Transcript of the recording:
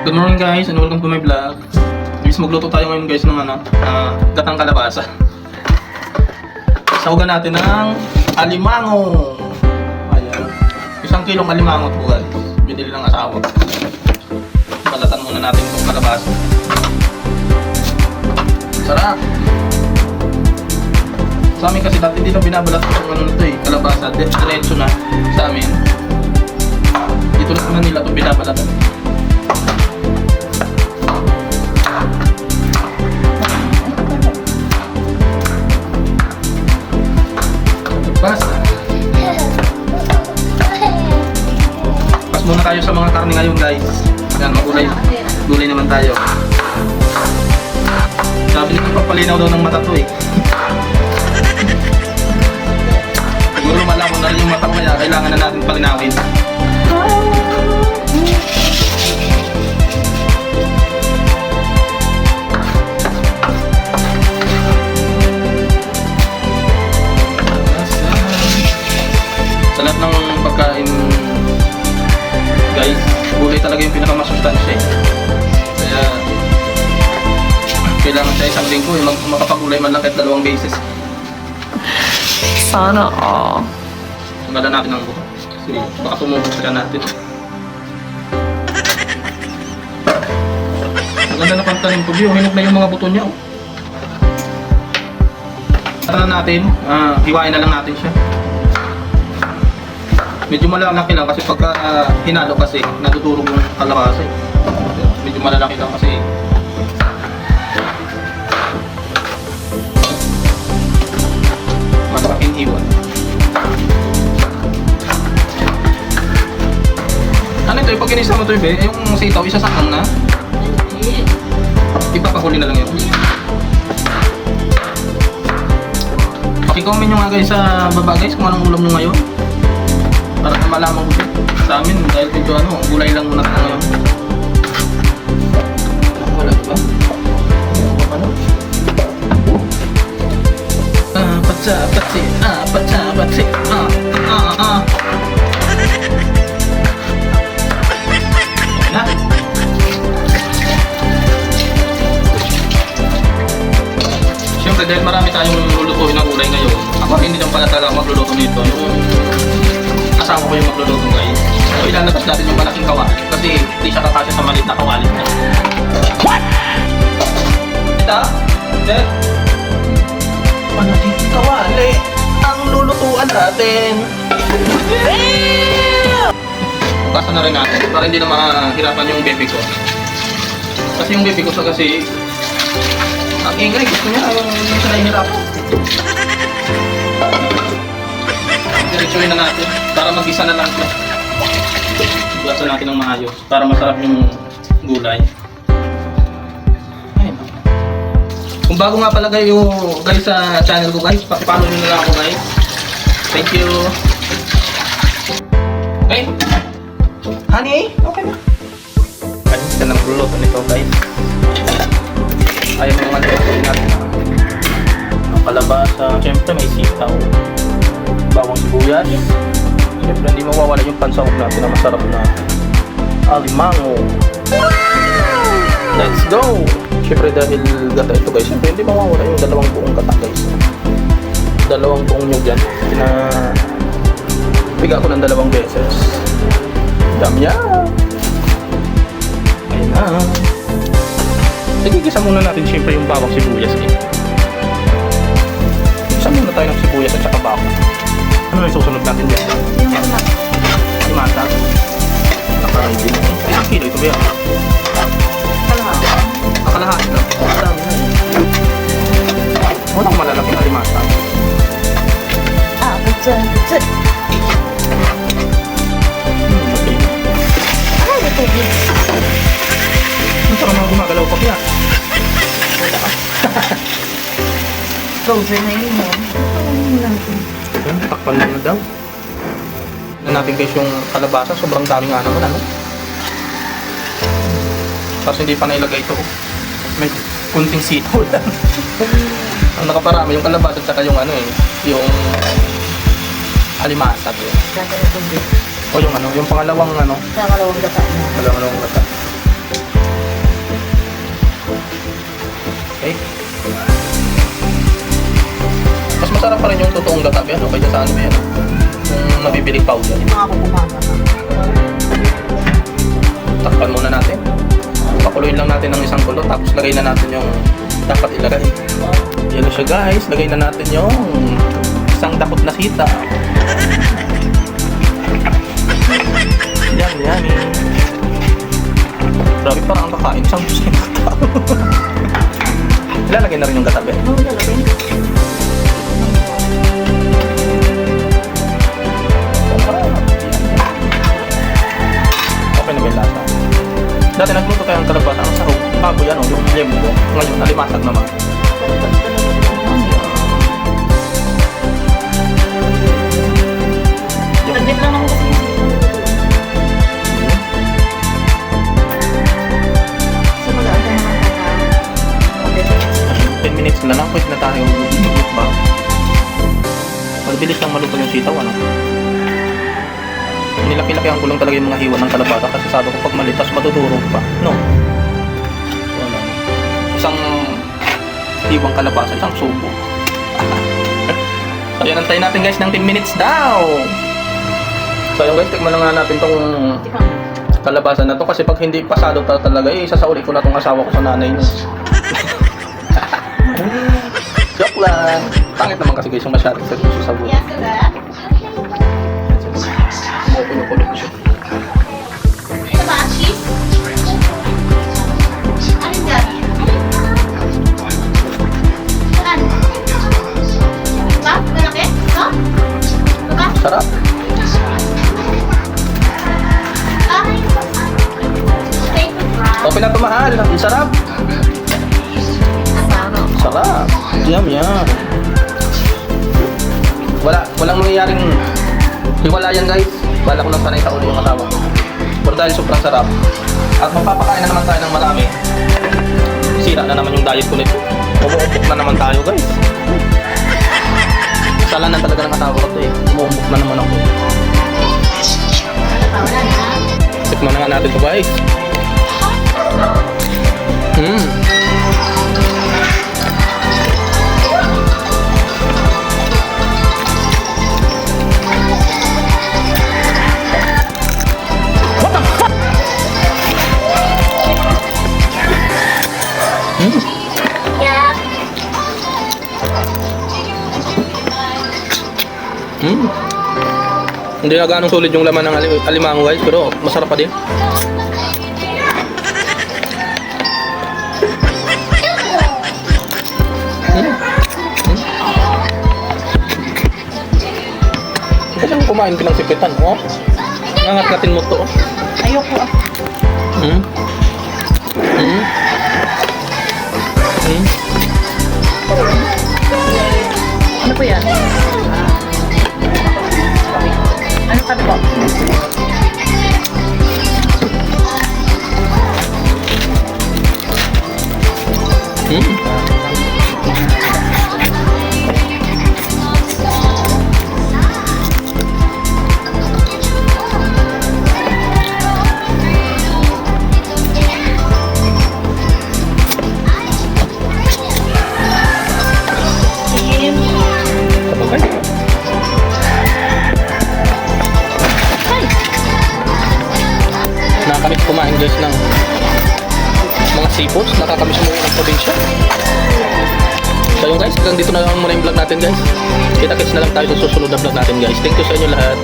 Good morning guys and welcome to my vlog. Guys, magluto tayo ngayon guys ng gatang kalabasa. Sahugan natin ng alimango. Ayan. 1 kilong alimango po guys. Binili ng asawa. Balatan muna natin itong kalabasa. Sarap! Sa amin kasi dati dito binabalat itong kalabasa. Diretso na sa amin. Dito na naman nila itong binabalatan. Pas muna tayo sa mga karne ngayon guys. Yan, magulay. Gulay naman tayo. Sabi nito papalinaw daw ng mata to eh. Siguro malabo na rin yung mata ko kaya kailangan na natin palinawin. Sa lahat ng pagkain guys, gulay talaga yung pinakamasustansya eh. Kaya kailangan sa isang linggo eh, makapagulay man lang kahit 2 beses. Sana all. Tanggalan natin ang buka kasi baka tumubos ka natin. Ang ganda na pantanim ko, Bio. Hinog na yung mga buto niya. Tara natin, hiwain na lang natin siya. Medyo malalaki lang kasi pagka hinalo kasi nadudurog yung kalabasa eh. Medyo malalaki lang kasi masaraking iwan. Ano ito? Pag inisa mo ito yung sitaw, isasakang na? Ipapahuli na lang yun. Pakicomment nyo nga guys sa baba guys kung anong ulam nyo ngayon. Para na malaman ko sa amin dahil medyo gulay lang muna tayo ngayon. Wala ba? Ano? Patsi. Na? Siyempre dahil marami tayong lulutuin ng gulay ngayon, ako hindi lang pala talaga magluluto nito. Yung asawa ko yung magluluto guys. So ilalabas natin yung malaking kawali kasi hindi siya kakasya sa maliit na kawali. What? Ito? Dad? Malaking kawali ang lulutuan natin. Bukasan na rin natin para hindi na mahirapan yung baby ko. Kasi yung baby ko sa kasi ang ingay, gusto niya yung hindi siya nahihirapan. Diretsuhin na natin para mag-isa na lang siya. Bukasan natin ng maayos para masarap yung gulay. Ayun. Kung bago nga pala kayo guys sa channel ko guys, pakipollow nyo na lang ako guys. Thank you. Okay. Honey, okay na. Ayun ka ng luluto nito guys. Ayun yung mga lulutuin natin. Ang kalabasa, syempre may sitaw. Bawang sibuyas. Siyempre hindi mawawala yung pansahog natin na masarap na alimango. Let's go! Siyempre dahil gata ito guys, siyempre hindi mawawala yung 2 buong gata guys. 2 buong nyug yan. Piga ko ng 2 beses. Dami yan! Ayun na. Nagigisa muna natin siyempre yung bawang sibuyas eh. Isa muna tayo ng sibuyas at saka bawang. Ano yung susunod natin dyan? Yung matag. Naka-ready. Isang kilo ito ba yan? Kalahati lang. Madami na eh. Walang malalaking alimasa. Patsi. Ang sarap mga gumagalaw pa kaya. Frozen na yun mo. Takpan na daw. Na natin guys yung kalabasa. Sobrang dami nga naman ano. Tapos hindi pa nailagay ito. May kunting sitaw lang. Ang nakaparami yung kalabasa at saka yung yung alimasa. Gata na tubig. O yung yung pangalawang Pangalawang gata na. Pangalawang gata. namin yung totoong gatabi, ano, kaya sa ano yan, yung nabibiling powder. Yung mga kukumama na. Takpan muna natin. Pakuluin lang natin ng isang kulo, tapos lagay na natin yung dapat ilagay. Yan na siya guys, lagay na natin yung isang dakot na sita. Yan, yan. Grabe, parang ang kakain. Isang gusto yung katao. Ilalagay na rin yung gatabi. Ano lalagay? Okay na ba yung lasa? Dati nagluto tayo ng kalabasa. Ang sarap. Baboy yan, yung lembo. Ngayon, nalimasag naman. Taglit lang ako kasi. So mag-aantay naman tayo. 10 minutes na lang, pwede na tayo ba? Magbilis lang maluto yung sitaw, ano? Nilaki-laki ang kulong talaga yung mga hiwa ng kalabasa kasi sabi ko pag malitas matudurog pa. No? So, ano? Isang hiwang kalabasa, isang subo. So, yan, antayin natin guys ng 10 minutes daw. So, yun guys, tikman na nga natin tong Tikang. kalabasa na to kasi pag hindi pasado talaga, isasauli ko na tong asawa ko sa nanay niya. Joke lang. Pangit naman kasi guys yung masyadong seryoso sa buhay. Kulo-kulo ko siya. Ito ba, cheese? Alin dyan? Saan? Ba? Malaki? Ito? Ito ba? Sarap. Ay, steak with rice. Okay na ito mahal. Ang sarap. Sarap. Sarap. Yum, yum. Walang mangyayaring hiwalayan guys. Bala ko lang sanay sa ulo yung asawa ko. Pero dahil sobrang sarap. At magpapakain na naman tayo ng marami. Sira na naman yung diet ko nito. Umuumpok na naman tayo guys. Kasalanan talaga ng asawa ko ito eh. Umuumpok na naman ako. Wala na. Tikman na nga natin ito guys. Yeah. Hindi na ganong sulit yung laman ng alimango guys, pero masarap pa din. Kasi ang kumain ka ng sipitan, oh. Nangat-ngatin mo to, oh. Ayoko ah. Hmm? Hmm? Hmm? Ano po yan? Ano sabi ko? Sabagay. Nakakamiss kumain guys ng mga seafoods. Nakakamiss mo ng probinsya. So yun guys, hanggang dito na lang muna yung vlog natin guys. Kita-kits na lang tayo sa susunod na vlog natin guys. Thank you sa inyo lahat.